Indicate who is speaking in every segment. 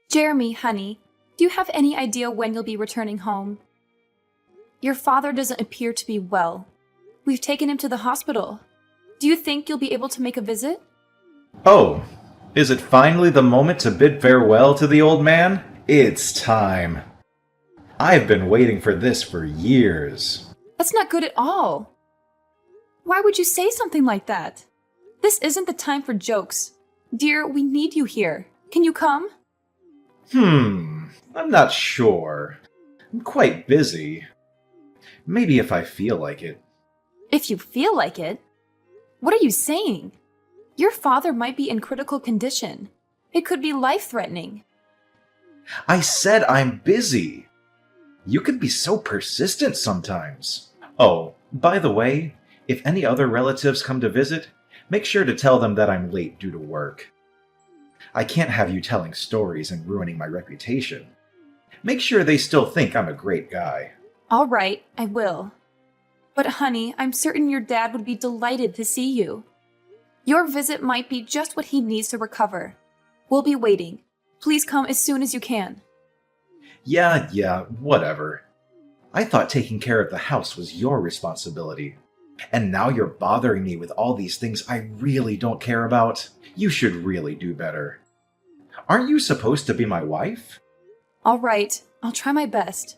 Speaker 1: Jeremy, honey, do you have any idea when you'll be returning home? Your father doesn't appear to be well. We've taken him to the hospital. Do you think you'll be able to make a visit?
Speaker 2: Oh, is it finally the moment to bid farewell to the old man? It's time. I've been waiting for this for years.
Speaker 1: That's not good at all. Why would you say something like that? This isn't the time for jokes. Dear, we need you here. Can you come?
Speaker 2: I'm not sure. I'm quite busy. Maybe if I feel like it.
Speaker 1: If you feel like it? What are you saying? Your father might be in critical condition. It could be life-threatening.
Speaker 2: I said I'm busy. You can be so persistent sometimes. Oh, by the way, if any other relatives come to visit, make sure to tell them that I'm late due to work. I can't have you telling stories and ruining my reputation. Make sure they still think I'm a great guy.
Speaker 1: All right, I will. But honey, I'm certain your dad would be delighted to see you. Your visit might be just what he needs to recover. We'll be waiting. Please come as soon as you can.
Speaker 2: Yeah, whatever. I thought taking care of the house was your responsibility. And now you're bothering me with all these things I really don't care about. You should really do better. Aren't you supposed to be my wife?
Speaker 1: All right, I'll try my best.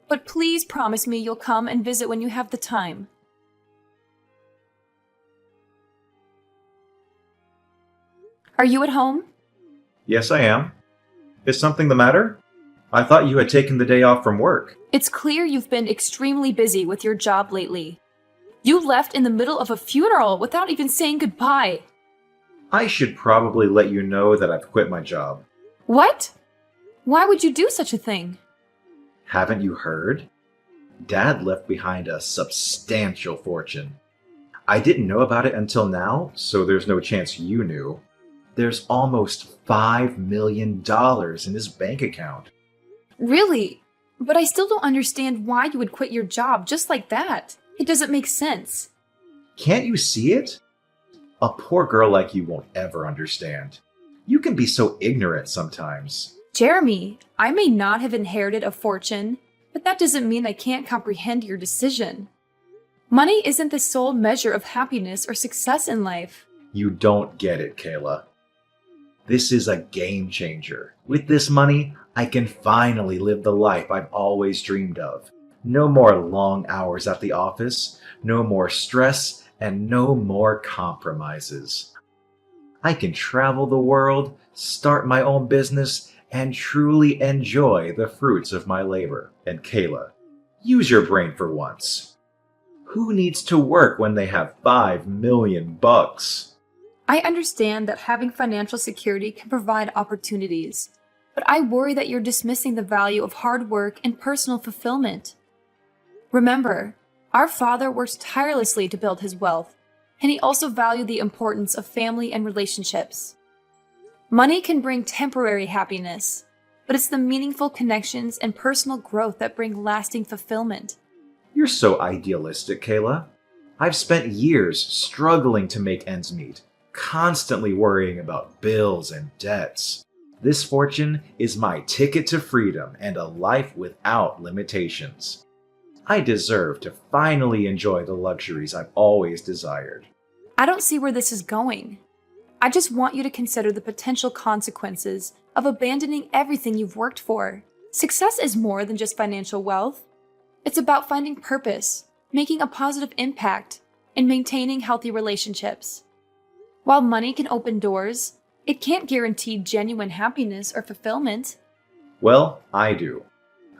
Speaker 1: But please promise me you'll come and visit when you have the time. Are you at home?
Speaker 2: Yes, I am. Is something the matter? I thought you had taken the day off from work.
Speaker 1: It's clear you've been extremely busy with your job lately. You left in the middle of a funeral without even saying goodbye.
Speaker 2: I should probably let you know that I've quit my job.
Speaker 1: What? Why would you do such a thing?
Speaker 2: Haven't you heard? Dad left behind a substantial fortune. I didn't know about it until now, so there's no chance you knew. There's almost $5 million in his bank account.
Speaker 1: Really? But I still don't understand why you would quit your job just like that. It doesn't make sense.
Speaker 2: Can't you see it? A poor girl like you won't ever understand. You can be so ignorant sometimes.
Speaker 1: Jeremy, I may not have inherited a fortune, but that doesn't mean I can't comprehend your decision. Money isn't the sole measure of happiness or success in life.
Speaker 2: You don't get it, Kayla. This is a game changer. With this money, I can finally live the life I've always dreamed of. No more long hours at the office, no more stress, and no more compromises. I can travel the world, start my own business, and truly enjoy the fruits of my labor. And Kayla, use your brain for once. Who needs to work when they have $5 million?
Speaker 1: I understand that having financial security can provide opportunities, but I worry that you're dismissing the value of hard work and personal fulfillment. Remember, our father worked tirelessly to build his wealth, and he also valued the importance of family and relationships. Money can bring temporary happiness, but it's the meaningful connections and personal growth that bring lasting fulfillment.
Speaker 2: You're so idealistic, Kayla. I've spent years struggling to make ends meet, constantly worrying about bills and debts. This fortune is my ticket to freedom and a life without limitations. I deserve to finally enjoy the luxuries I've always desired.
Speaker 1: I don't see where this is going. I just want you to consider the potential consequences of abandoning everything you've worked for. Success is more than just financial wealth. It's about finding purpose, making a positive impact, and maintaining healthy relationships. While money can open doors, it can't guarantee genuine happiness or fulfillment.
Speaker 2: Well, I do.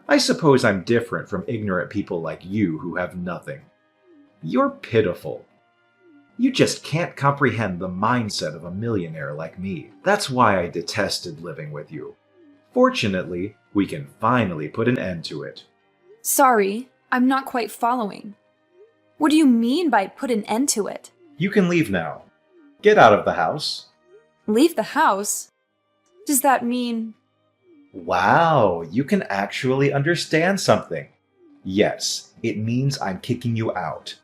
Speaker 2: I suppose I'm different from ignorant people like you who have nothing. You're pitiful. You just can't comprehend the mindset of a millionaire like me. That's why I detested living with you. Fortunately, we can finally put an end to it.
Speaker 1: Sorry, I'm not quite following. What do you mean by put an end to it?
Speaker 2: You can leave now. Get out of the house.
Speaker 1: Leave the house? Does that mean...
Speaker 2: Wow, you can actually understand something. Yes, it means I'm kicking you out.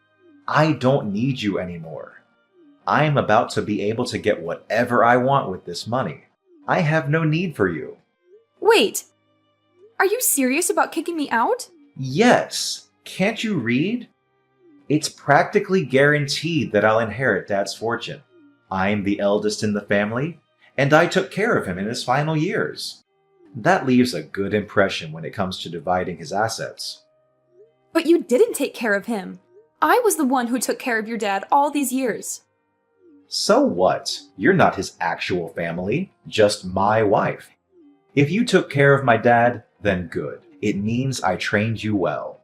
Speaker 2: I don't need you anymore. I'm about to be able to get whatever I want with this money. I have no need for you.
Speaker 1: Wait, are you serious about kicking me out?
Speaker 2: Yes. Can't you read? It's practically guaranteed that I'll inherit Dad's fortune. I'm the eldest in the family, and I took care of him in his final years. That leaves a good impression when it comes to dividing his assets.
Speaker 1: But you didn't take care of him. I was the one who took care of your dad all these years.
Speaker 2: So what? You're not his actual family, just my wife. If you took care of my dad, then good. It means I trained you well.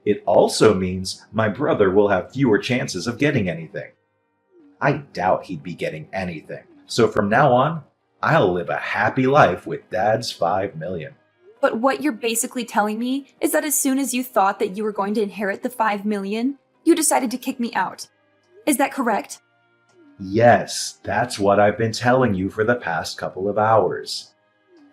Speaker 2: It also means my brother will have fewer chances of getting anything. I doubt he'd be getting anything. So from now on, I'll live a happy life with Dad's $5 million.
Speaker 1: But what you're basically telling me is that as soon as you thought that you were going to inherit the $5 million, you decided to kick me out. Is that correct?
Speaker 2: Yes, that's what I've been telling you for the past couple of hours.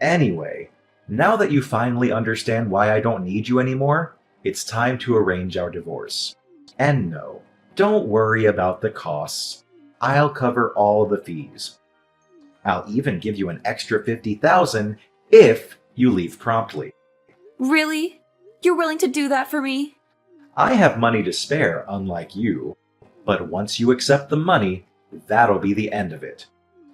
Speaker 2: Anyway, now that you finally understand why I don't need you anymore, it's time to arrange our divorce. And no, don't worry about the costs. I'll cover all the fees. I'll even give you an extra $50,000 if you leave promptly.
Speaker 1: Really? You're willing to do that for me?
Speaker 2: I have money to spare, unlike you. But once you accept the money, that'll be the end of it.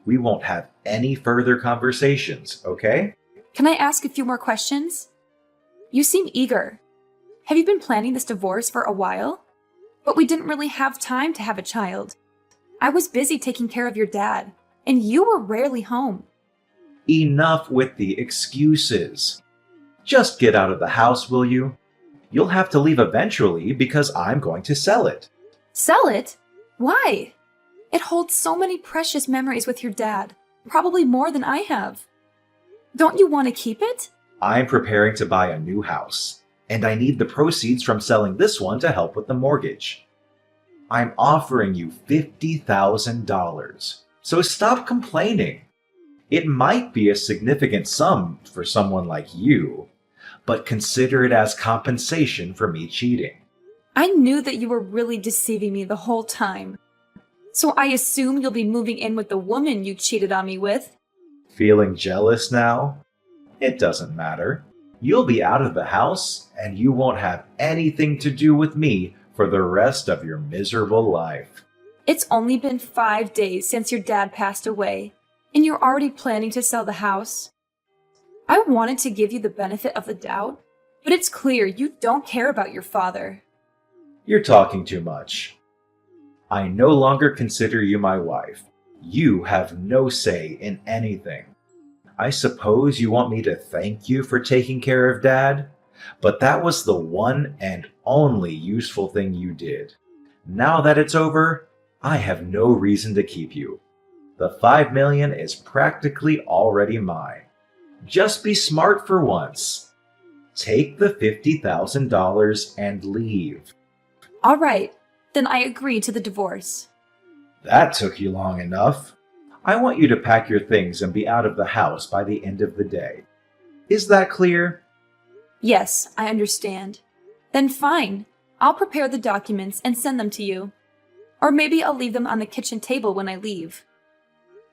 Speaker 2: We won't have any further conversations, okay?
Speaker 1: Can I ask a few more questions? You seem eager. Have you been planning this divorce for a while? But we didn't really have time to have a child. I was busy taking care of your dad, and you were rarely home.
Speaker 2: Enough with the excuses. Just get out of the house, will you? You'll have to leave eventually because I'm going to sell it.
Speaker 1: Sell it? Why? It holds so many precious memories with your dad, probably more than I have. Don't you want to keep it?
Speaker 2: I'm preparing to buy a new house, and I need the proceeds from selling this one to help with the mortgage. I'm offering you $50,000, so stop complaining. It might be a significant sum for someone like you, but consider it as compensation for me cheating.
Speaker 1: I knew that you were really deceiving me the whole time. So I assume you'll be moving in with the woman you cheated on me with.
Speaker 2: Feeling jealous now? It doesn't matter. You'll be out of the house, and you won't have anything to do with me for the rest of your miserable life.
Speaker 1: It's only been 5 days since your dad passed away, and you're already planning to sell the house. I wanted to give you the benefit of the doubt, but it's clear you don't care about your father.
Speaker 2: You're talking too much. I no longer consider you my wife. You have no say in anything. I suppose you want me to thank you for taking care of Dad, but that was the one and only useful thing you did. Now that it's over, I have no reason to keep you. The $5 million is practically already mine. Just be smart for once. Take the $50,000 and leave.
Speaker 1: All right, then I agree to the divorce.
Speaker 2: That took you long enough. I want you to pack your things and be out of the house by the end of the day. Is that clear?
Speaker 1: Yes, I understand. Then fine. I'll prepare the documents and send them to you. Or maybe I'll leave them on the kitchen table when I leave.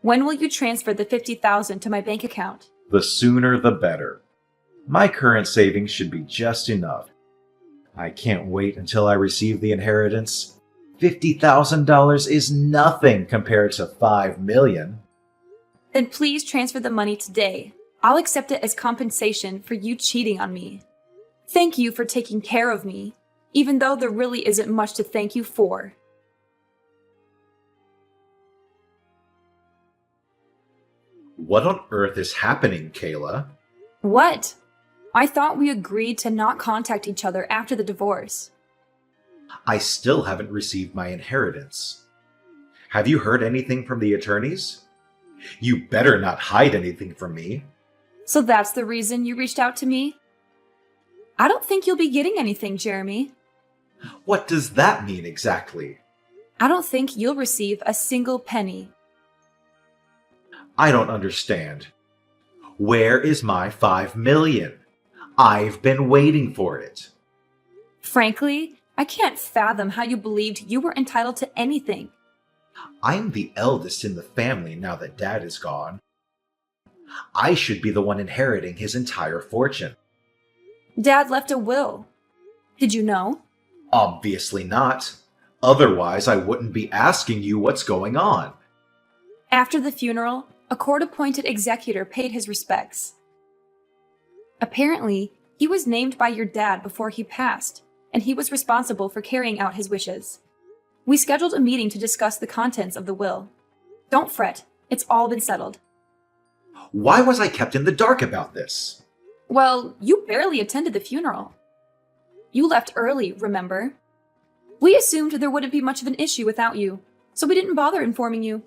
Speaker 1: When will you transfer the $50,000 to my bank account?
Speaker 2: The sooner the better. My current savings should be just enough. I can't wait until I receive the inheritance. $50,000 is nothing compared to $5 million.
Speaker 1: Then please transfer the money today. I'll accept it as compensation for you cheating on me. Thank you for taking care of me, even though there really isn't much to thank you for.
Speaker 2: What on earth is happening, Kayla?
Speaker 1: What? I thought we agreed to not contact each other after the divorce.
Speaker 2: I still haven't received my inheritance. Have you heard anything from the attorneys? You better not hide anything from me.
Speaker 1: So that's the reason you reached out to me? I don't think you'll be getting anything, Jeremy.
Speaker 2: What does that mean exactly?
Speaker 1: I don't think you'll receive a single penny.
Speaker 2: I don't understand. Where is my $5 million? I've been waiting for it.
Speaker 1: Frankly, I can't fathom how you believed you were entitled to anything.
Speaker 2: I'm the eldest in the family now that Dad is gone. I should be the one inheriting his entire fortune.
Speaker 1: Dad left a will. Did you know?
Speaker 2: Obviously not. Otherwise, I wouldn't be asking you what's going on.
Speaker 1: After the funeral, a court-appointed executor paid his respects. Apparently, he was named by your dad before he passed, and he was responsible for carrying out his wishes. We scheduled a meeting to discuss the contents of the will. Don't fret, it's all been settled.
Speaker 2: Why was I kept in the dark about this?
Speaker 1: Well, you barely attended the funeral. You left early, remember? We assumed there wouldn't be much of an issue without you, so we didn't bother informing you.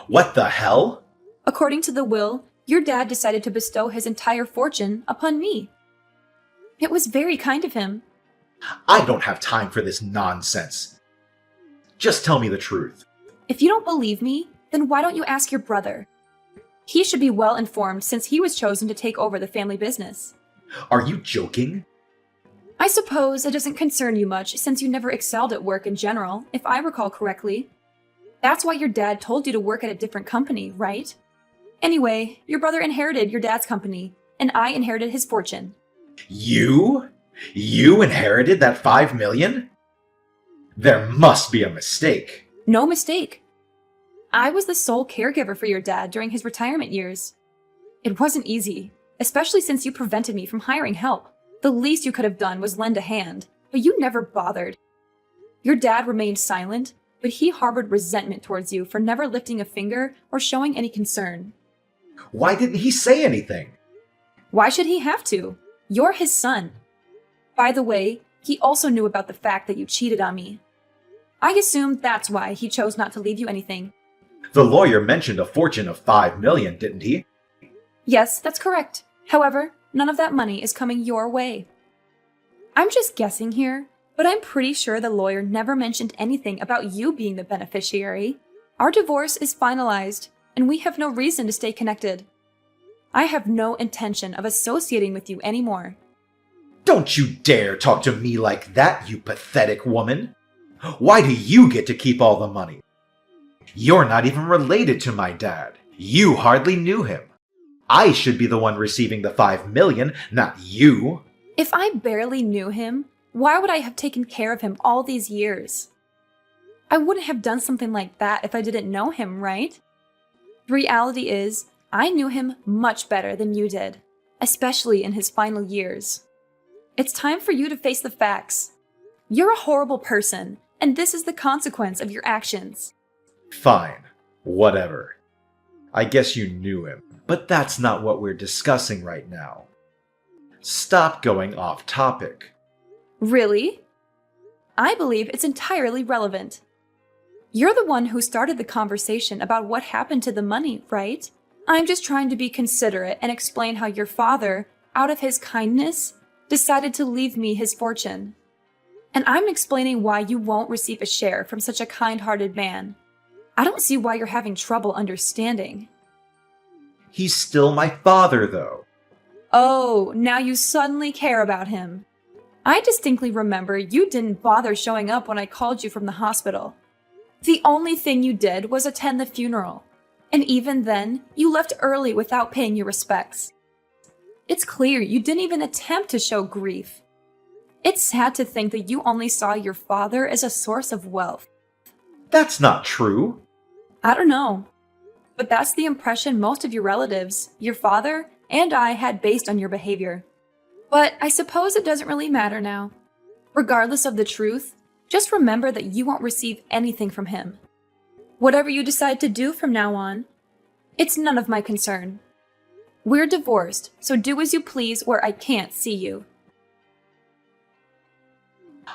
Speaker 2: What the hell?
Speaker 1: According to the will, your dad decided to bestow his entire fortune upon me. It was very kind of him.
Speaker 2: I don't have time for this nonsense. Just tell me the truth.
Speaker 1: If you don't believe me, then why don't you ask your brother? He should be well informed since he was chosen to take over the family business.
Speaker 2: Are you joking?
Speaker 1: I suppose it doesn't concern you much since you never excelled at work in general, if I recall correctly. That's why your dad told you to work at a different company, right? Anyway, your brother inherited your dad's company, and I inherited his fortune.
Speaker 2: You? You inherited that 5 million? There must be a mistake.
Speaker 1: No mistake. I was the sole caregiver for your dad during his retirement years. It wasn't easy, especially since you prevented me from hiring help. The least you could have done was lend a hand, but you never bothered. Your dad remained silent, but he harbored resentment towards you for never lifting a finger or showing any concern.
Speaker 2: Why didn't he say anything?
Speaker 1: Why should he have to? You're his son. By the way, he also knew about the fact that you cheated on me. I assumed that's why he chose not to leave you anything.
Speaker 2: The lawyer mentioned a fortune of 5 million, didn't he?
Speaker 1: Yes, that's correct. However, none of that money is coming your way. I'm just guessing here, but I'm pretty sure the lawyer never mentioned anything about you being the beneficiary. Our divorce is finalized, and we have no reason to stay connected. I have no intention of associating with you anymore.
Speaker 2: Don't you dare talk to me like that, you pathetic woman! Why do you get to keep all the money? You're not even related to my dad. You hardly knew him. I should be the one receiving the 5 million, not you.
Speaker 1: If I barely knew him, why would I have taken care of him all these years? I wouldn't have done something like that if I didn't know him, right? The reality is, I knew him much better than you did, especially in his final years. It's time for you to face the facts. You're a horrible person, and this is the consequence of your actions.
Speaker 2: Fine. Whatever. I guess you knew him, but that's not what we're discussing right now. Stop going off topic.
Speaker 1: Really? I believe it's entirely relevant. You're the one who started the conversation about what happened to the money, right? I'm just trying to be considerate and explain how your father, out of his kindness, decided to leave me his fortune. And I'm explaining why you won't receive a share from such a kind-hearted man. I don't see why you're having trouble understanding.
Speaker 2: He's still my father, though.
Speaker 1: Oh, now you suddenly care about him. I distinctly remember you didn't bother showing up when I called you from the hospital. The only thing you did was attend the funeral. And even then, you left early without paying your respects. It's clear you didn't even attempt to show grief. It's sad to think that you only saw your father as a source of wealth.
Speaker 2: That's not true.
Speaker 1: I don't know. But that's the impression most of your relatives, your father, and I had based on your behavior. But I suppose it doesn't really matter now. Regardless of the truth, just remember that you won't receive anything from him. Whatever you decide to do from now on, it's none of my concern. We're divorced, so do as you please where I can't see you.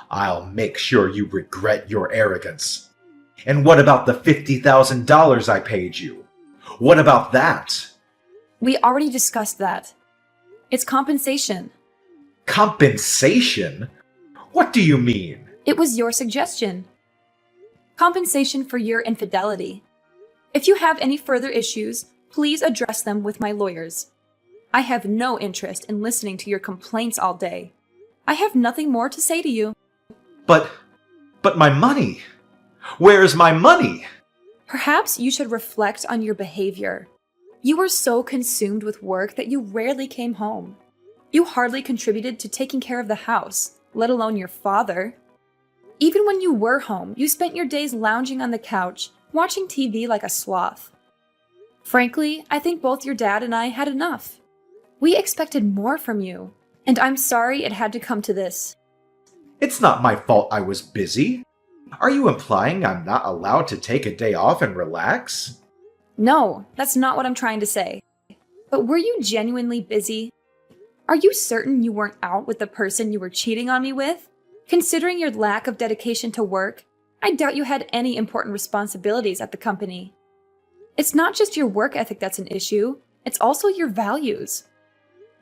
Speaker 2: I'll make sure you regret your arrogance. And what about the $50,000 I paid you? What about that?
Speaker 1: We already discussed that. It's compensation.
Speaker 2: Compensation? What do you mean?
Speaker 1: It was your suggestion. Compensation for your infidelity. If you have any further issues, please address them with my lawyers. I have no interest in listening to your complaints all day. I have nothing more to say to you.
Speaker 2: But my money! Where's my money?
Speaker 1: Perhaps you should reflect on your behavior. You were so consumed with work that you rarely came home. You hardly contributed to taking care of the house, let alone your father. Even when you were home, you spent your days lounging on the couch, watching TV like a sloth. Frankly, I think both your dad and I had enough. We expected more from you, and I'm sorry it had to come to this.
Speaker 2: It's not my fault I was busy. Are you implying I'm not allowed to take a day off and relax?
Speaker 1: No, that's not what I'm trying to say. But were you genuinely busy? Are you certain you weren't out with the person you were cheating on me with? Considering your lack of dedication to work, I doubt you had any important responsibilities at the company. It's not just your work ethic that's an issue, it's also your values.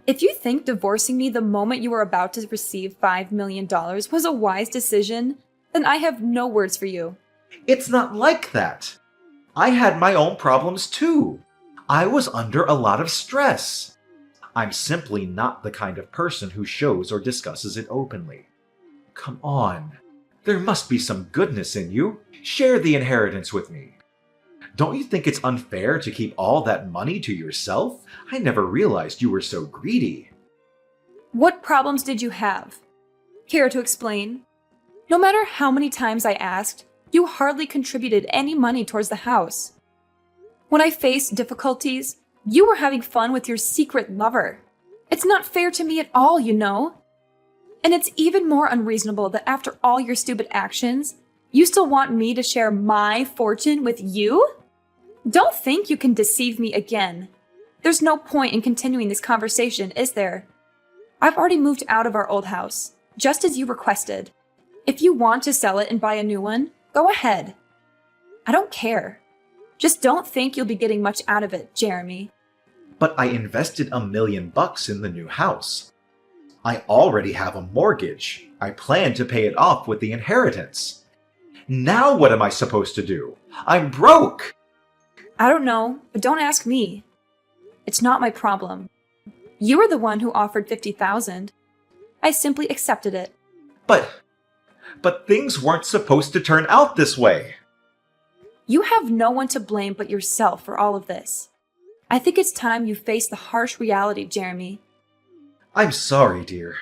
Speaker 1: If you think divorcing me the moment you were about to receive $5 million was a wise decision, then I have no words for you.
Speaker 2: It's not like that. I had my own problems too. I was under a lot of stress. I'm simply not the kind of person who shows or discusses it openly. Come on. There must be some goodness in you. Share the inheritance with me. Don't you think it's unfair to keep all that money to yourself? I never realized you were so greedy.
Speaker 1: What problems did you have? Care to explain? No matter how many times I asked, you hardly contributed any money towards the house. When I faced difficulties, you were having fun with your secret lover. It's not fair to me at all, you know. And it's even more unreasonable that after all your stupid actions, you still want me to share my fortune with you? Don't think you can deceive me again. There's no point in continuing this conversation, is there? I've already moved out of our old house, just as you requested. If you want to sell it and buy a new one, go ahead. I don't care. Just don't think you'll be getting much out of it, Jeremy.
Speaker 2: But I invested $1 million in the new house. I already have a mortgage. I plan to pay it off with the inheritance. Now what am I supposed to do? I'm broke!
Speaker 1: I don't know, but don't ask me. It's not my problem. You were the one who offered $50,000. I simply accepted it.
Speaker 2: But things weren't supposed to turn out this way.
Speaker 1: You have no one to blame but yourself for all of this. I think it's time you face the harsh reality, Jeremy.
Speaker 2: I'm sorry, dear.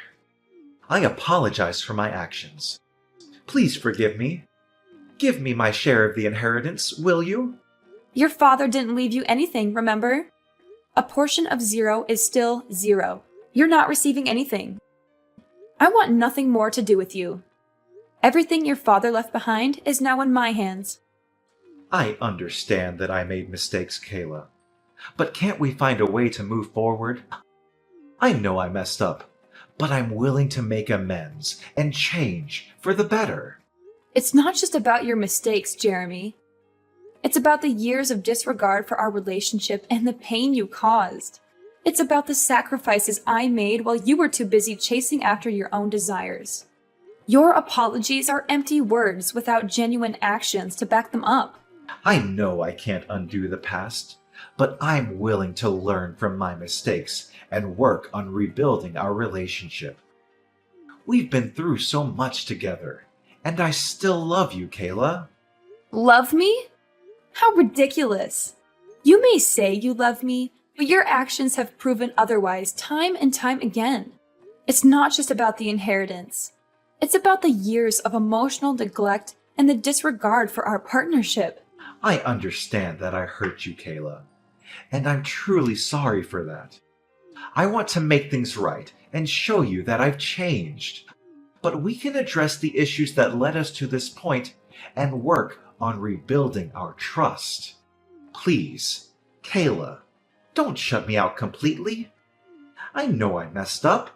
Speaker 2: I apologize for my actions. Please forgive me. Give me my share of the inheritance, will you?
Speaker 1: Your father didn't leave you anything, remember? A portion of 0 is still 0. You're not receiving anything. I want nothing more to do with you. Everything your father left behind is now in my hands.
Speaker 2: I understand that I made mistakes, Kayla. But can't we find a way to move forward? I know I messed up, but I'm willing to make amends and change for the better.
Speaker 1: It's not just about your mistakes, Jeremy. It's about the years of disregard for our relationship and the pain you caused. It's about the sacrifices I made while you were too busy chasing after your own desires. Your apologies are empty words without genuine actions to back them up.
Speaker 2: I know I can't undo the past, but I'm willing to learn from my mistakes and work on rebuilding our relationship. We've been through so much together, and I still love you, Kayla.
Speaker 1: Love me? How ridiculous. You may say you love me, but your actions have proven otherwise time and time again. It's not just about the inheritance. It's about the years of emotional neglect and the disregard for our partnership.
Speaker 2: I understand that I hurt you, Kayla, and I'm truly sorry for that. I want to make things right and show you that I've changed. But we can address the issues that led us to this point and work on rebuilding our trust. Please, Kayla, don't shut me out completely. I know I messed up,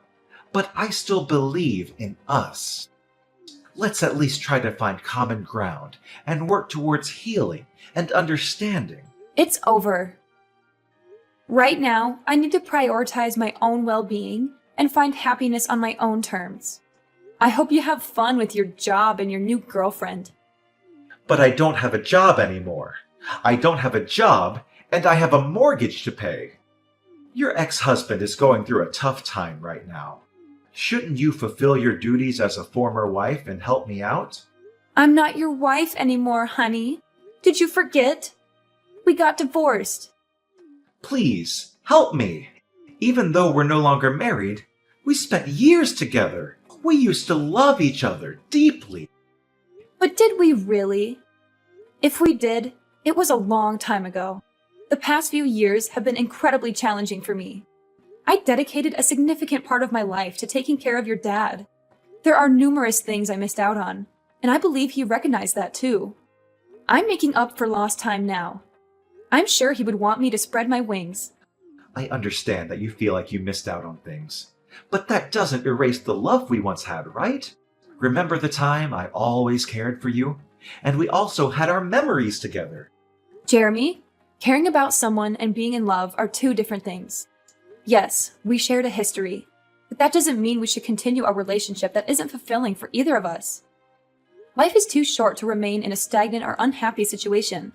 Speaker 2: but I still believe in us. Let's at least try to find common ground and work towards healing and understanding.
Speaker 1: It's over. Right now, I need to prioritize my own well-being and find happiness on my own terms. I hope you have fun with your job and your new girlfriend.
Speaker 2: But I don't have a job anymore. I don't have a job, and I have a mortgage to pay. Your ex-husband is going through a tough time right now. Shouldn't you fulfill your duties as a former wife and help me out?
Speaker 1: I'm not your wife anymore, honey. Did you forget? We got divorced.
Speaker 2: Please, help me. Even though we're no longer married, we spent years together. We used to love each other deeply.
Speaker 1: But did we really? If we did, it was a long time ago. The past few years have been incredibly challenging for me. I dedicated a significant part of my life to taking care of your dad. There are numerous things I missed out on, and I believe he recognized that too. I'm making up for lost time now. I'm sure he would want me to spread my wings.
Speaker 2: I understand that you feel like you missed out on things, but that doesn't erase the love we once had, right? Remember the time I always cared for you? And we also had our memories together.
Speaker 1: Jeremy, caring about someone and being in love are two different things. Yes, we shared a history, but that doesn't mean we should continue a relationship that isn't fulfilling for either of us. Life is too short to remain in a stagnant or unhappy situation.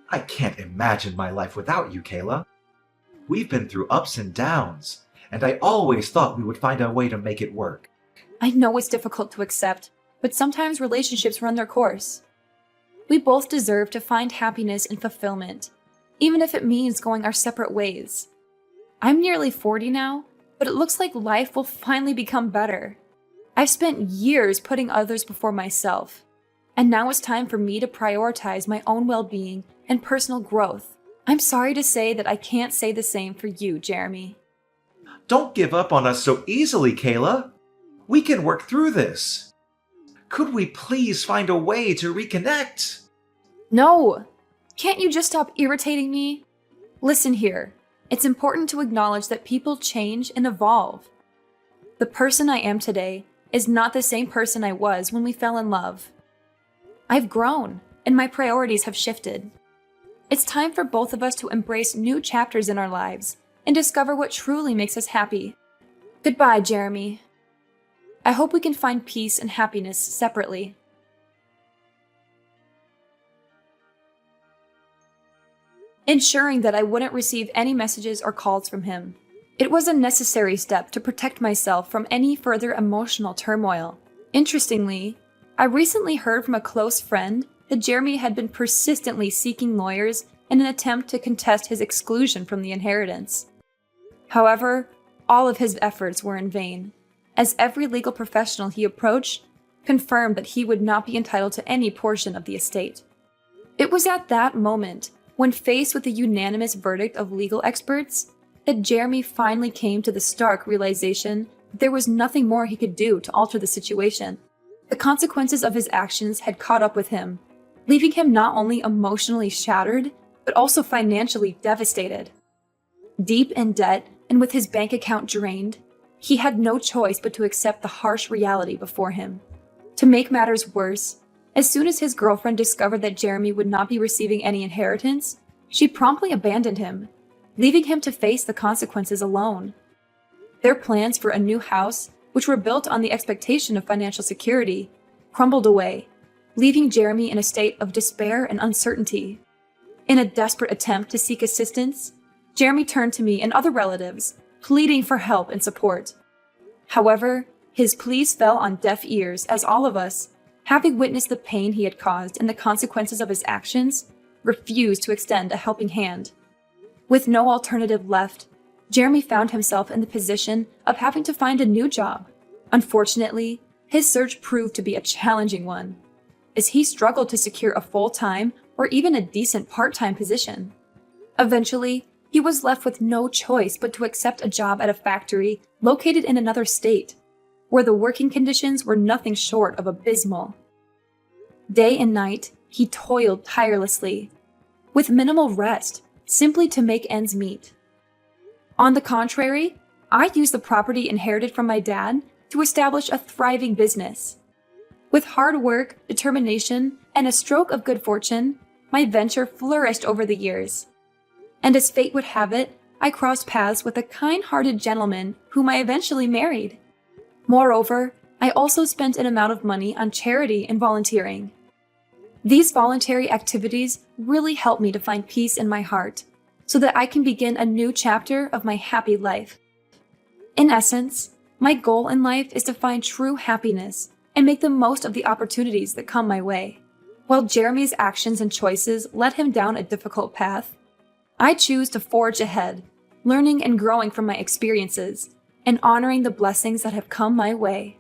Speaker 2: I can't imagine my life without you, Kayla. We've been through ups and downs, and I always thought we would find a way to make it work.
Speaker 1: I know it's difficult to accept, but sometimes relationships run their course. We both deserve to find happiness and fulfillment, even if it means going our separate ways. I'm nearly 40 now, but it looks like life will finally become better. I've spent years putting others before myself, and now it's time for me to prioritize my own well-being and personal growth. I'm sorry to say that I can't say the same for you, Jeremy.
Speaker 2: Don't give up on us so easily, Kayla. We can work through this. Could we please find a way to reconnect?
Speaker 1: No! Can't you just stop irritating me? Listen here. It's important to acknowledge that people change and evolve. The person I am today is not the same person I was when we fell in love. I've grown, and my priorities have shifted. It's time for both of us to embrace new chapters in our lives and discover what truly makes us happy. Goodbye, Jeremy. I hope we can find peace and happiness separately. Ensuring that I wouldn't receive any messages or calls from him. It was a necessary step to protect myself from any further emotional turmoil. Interestingly, I recently heard from a close friend that Jeremy had been persistently seeking lawyers in an attempt to contest his exclusion from the inheritance. However, all of his efforts were in vain, as every legal professional he approached confirmed that he would not be entitled to any portion of the estate. It was at that moment, when faced with the unanimous verdict of legal experts, that Jeremy finally came to the stark realization that there was nothing more he could do to alter the situation. The consequences of his actions had caught up with him, leaving him not only emotionally shattered, but also financially devastated. Deep in debt and with his bank account drained, he had no choice but to accept the harsh reality before him. To make matters worse, as soon as his girlfriend discovered that Jeremy would not be receiving any inheritance, she promptly abandoned him, leaving him to face the consequences alone. Their plans for a new house, which were built on the expectation of financial security, crumbled away, leaving Jeremy in a state of despair and uncertainty. In a desperate attempt to seek assistance, Jeremy turned to me and other relatives, pleading for help and support. However, his pleas fell on deaf ears as all of us, having witnessed the pain he had caused and the consequences of his actions, refused to extend a helping hand. With no alternative left, Jeremy found himself in the position of having to find a new job. Unfortunately, his search proved to be a challenging one, as he struggled to secure a full-time or even a decent part-time position. Eventually, he was left with no choice but to accept a job at a factory located in another state, where the working conditions were nothing short of abysmal. Day and night, he toiled tirelessly, with minimal rest, simply to make ends meet. On the contrary, I used the property inherited from my dad to establish a thriving business. With hard work, determination, and a stroke of good fortune, my venture flourished over the years. And as fate would have it, I crossed paths with a kind-hearted gentleman whom I eventually married. Moreover, I also spent an amount of money on charity and volunteering. These voluntary activities really helped me to find peace in my heart, so that I can begin a new chapter of my happy life. In essence, my goal in life is to find true happiness and make the most of the opportunities that come my way. While Jeremy's actions and choices led him down a difficult path, I choose to forge ahead, learning and growing from my experiences, and honoring the blessings that have come my way.